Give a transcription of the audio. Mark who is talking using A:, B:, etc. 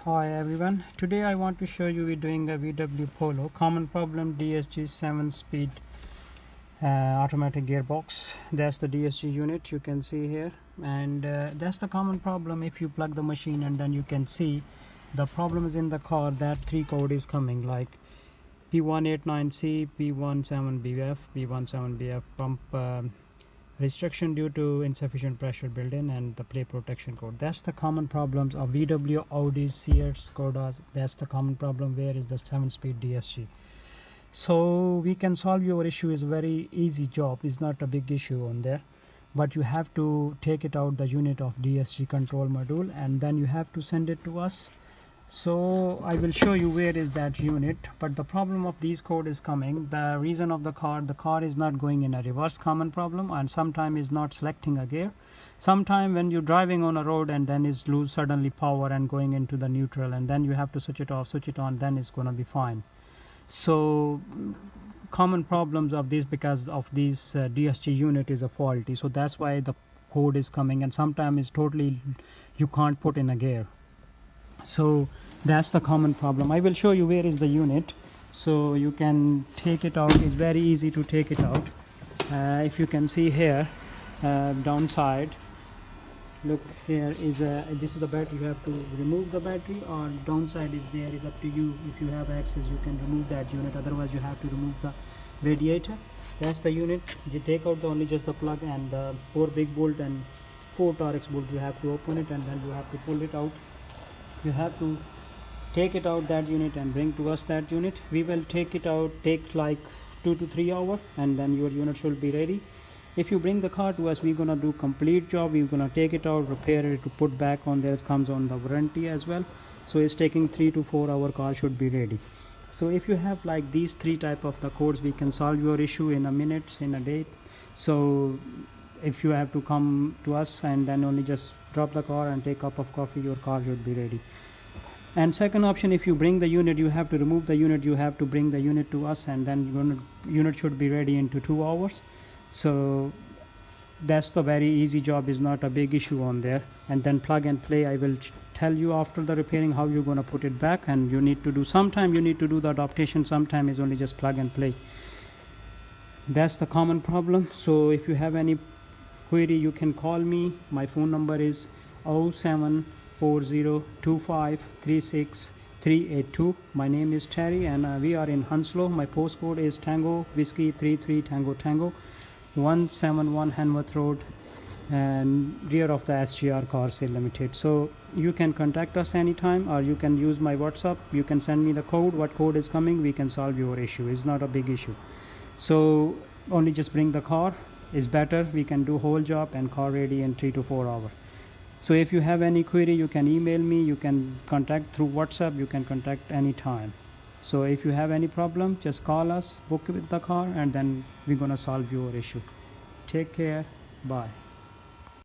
A: Hi everyone, today I want to show you we're doing a VW Polo common problem DSG 7-speed automatic gearbox. That's the DSG unit you can see here, and that's the common problem. If you plug the machine and then you can see the problem is in the car, that three code is coming like P189C, P17BF, P17BF pump restriction due to insufficient pressure built-in, and the plate protection code. That's the common problems of VW, Audi, Seat, Skodas. That's the common problem where is the 7-speed DSG. So we can solve your issue. Is very easy job. It's not a big issue on there, but you have to take it out the unit of DSG control module and then you have to send it to us. So I will show you where is that unit, but the problem of these code is coming. The reason of the car is not going in a reverse, common problem, and sometimes is not selecting a gear. Sometime when you're driving on a road and then is lose suddenly power and going into the neutral, and then you have to switch it off, switch it on, then it's gonna be fine. So common problems of this because of this DSG unit is a faulty, so that's why the code is coming, and sometimes it's totally you can't put in a gear. So that's the common problem. I will show you where is the unit so you can take it out. It's very easy to take it out. If you can see here, downside, look, here is this is the battery. You have to remove the battery, or downside is there, is up to you. If you have access you can remove that unit, otherwise you have to remove the radiator. That's the unit. You take out only just the plug and the 4 big bolt and 4 Torx bolt. You have to open it and then you have to pull it out. You have to take it out that unit and bring to us that unit. We will take it out, take like 2 to 3 hours, and then your unit should be ready. If you bring the car to us, we're gonna do complete job. We're gonna take it out, repair it, to put back on there. It comes on the warranty as well. So it's taking 3 to 4 hour, car should be ready. So if you have like these 3 type of the codes, we can solve your issue in a minute, in a day. So if you have to come to us and then only just drop the car and take a cup of coffee, your car should be ready. And second option, if you bring the unit, you have to remove the unit, you have to bring the unit to us, and then unit should be ready into 2 hours. So that's the very easy job, is not a big issue on there. And then plug and play, I will tell you after the repairing how you're going to put it back, and you need to do, sometime you need to do the adaptation, sometime is only just plug and play. That's the common problem. So if you have any query, you can call me. My phone number is 07402536 My name is Terry, and we are in Hounslow. My postcode is Tango Whiskey 33 Tango Tango 171 Hanworth Road, and rear of the SGR Car Sale Limited. So you can contact us anytime, or you can use my WhatsApp. You can send me the code, what code is coming, we can solve your issue. It's not a big issue. So only just bring the car is better. We can do whole job and car ready in 3 to 4 hours. So if you have any query, you can email me, you can contact through WhatsApp, you can contact anytime. So if you have any problem, just call us, book with the car, and then we're gonna solve your issue. Take care. Bye.